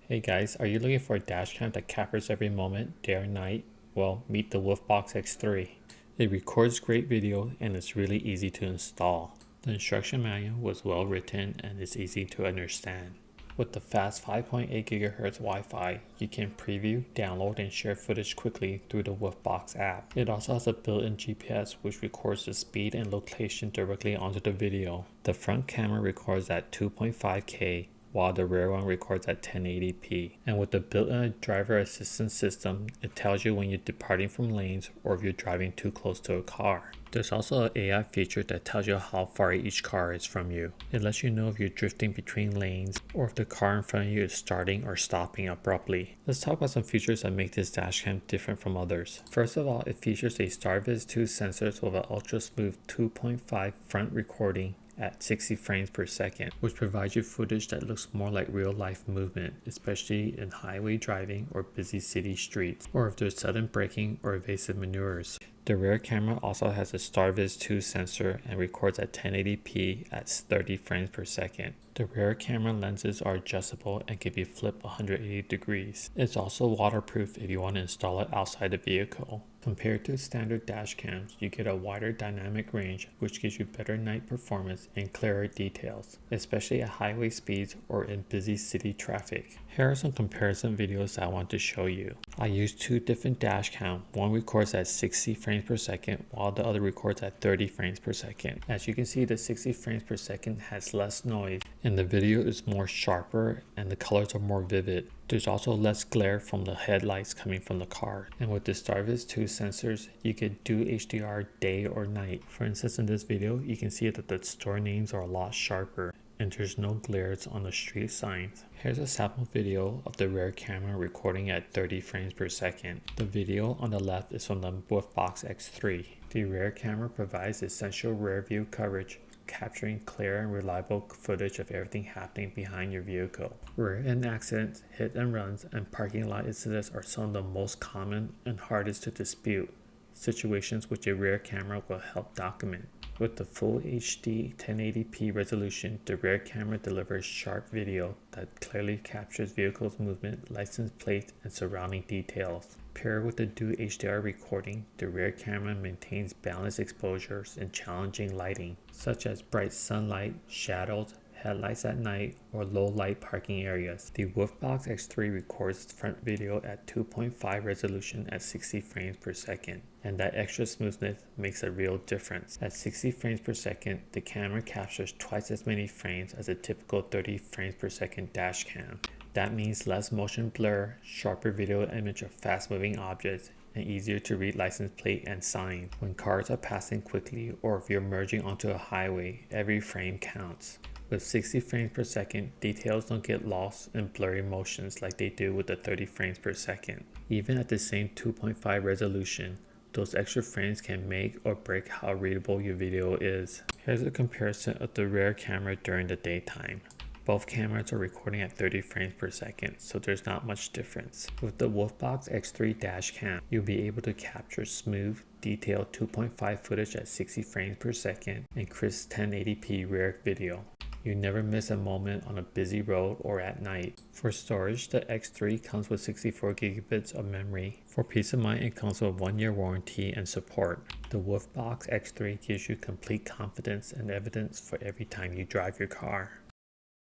Hey guys, are you looking for a dashcam that captures every moment, day or night? Well, meet the Wolfbox X3. It records great video and it's really easy to install. The instruction manual was well written and is easy to understand. With the fast 5.8 GHz Wi-Fi, you can preview, download, and share footage quickly through the Wolfbox app. It also has a built-in GPS which records the speed and location directly onto the video. The front camera records at 2.5K, while the rear one records at 1080p. And with the built-in driver assistance system, it tells you when you're departing from lanes or if you're driving too close to a car. There's also an AI feature that tells you how far each car is from you. It lets you know if you're drifting between lanes or if the car in front of you is starting or stopping abruptly. Let's talk about some features that make this dashcam different from others. First of all, it features a STARVIS 2 sensors with an ultra smooth 2.5 front recording at 60 frames per second, which provides you footage that looks more like real-life movement, especially in highway driving or busy city streets, or if there's sudden braking or evasive maneuvers. The rear camera also has a STARVIS 2 sensor and records at 1080p at 30 frames per second. The rear camera lenses are adjustable and can be flipped 180 degrees. It's also waterproof if you want to install it outside the vehicle. Compared to standard dash cams, you get a wider dynamic range which gives you better night performance and clearer details, especially at highway speeds or in busy city traffic. Here are some comparison videos I want to show you. I used two different dash cams. One records at 60 frames per second while the other records at 30 frames per second. As you can see, the 60 frames per second has less noise and the video is more sharper and the colors are more vivid. There's also less glare from the headlights coming from the car. And with the STARVIS 2 sensors, you can do HDR day or night. For instance, in this video, you can see that the store names are a lot sharper and there's no glares on the street signs. Here's a sample video of the rear camera recording at 30 frames per second. The video on the left is from the Wolfbox X3. The rear camera provides essential rear view coverage, capturing clear and reliable footage of everything happening behind your vehicle. Rear-end accidents, hit and runs, and parking lot incidents are some of the most common and hardest to dispute, situations which a rear camera will help document. With the full HD 1080p resolution, the rear camera delivers sharp video that clearly captures vehicle's movement, license plates, and surrounding details. Paired with the Dual HDR recording, the rear camera maintains balanced exposures in challenging lighting, such as bright sunlight, shadows, headlights at night, or low light parking areas. The Wolfbox X3 records front video at 2.5 resolution at 60 frames per second, and that extra smoothness makes a real difference. At 60 frames per second, the camera captures twice as many frames as a typical 30 frames per second dash cam. That means less motion blur, sharper video image of fast-moving objects, and easier to read license plate and sign. When cars are passing quickly or if you're merging onto a highway, every frame counts. With 60 frames per second, details don't get lost in blurry motions like they do with the 30 frames per second. Even at the same 2.5 resolution, those extra frames can make or break how readable your video is. Here's a comparison of the rear camera during the daytime. Both cameras are recording at 30 frames per second, so there's not much difference. With the Wolfbox X3 dashcam, you'll be able to capture smooth, detailed 2.5 footage at 60 frames per second and crisp 1080p rear video. You never miss a moment on a busy road or at night. For storage, the X3 comes with 64 gigabits of memory. For peace of mind, it comes with a 1-year warranty and support. The Wolfbox X3 gives you complete confidence and evidence for every time you drive your car.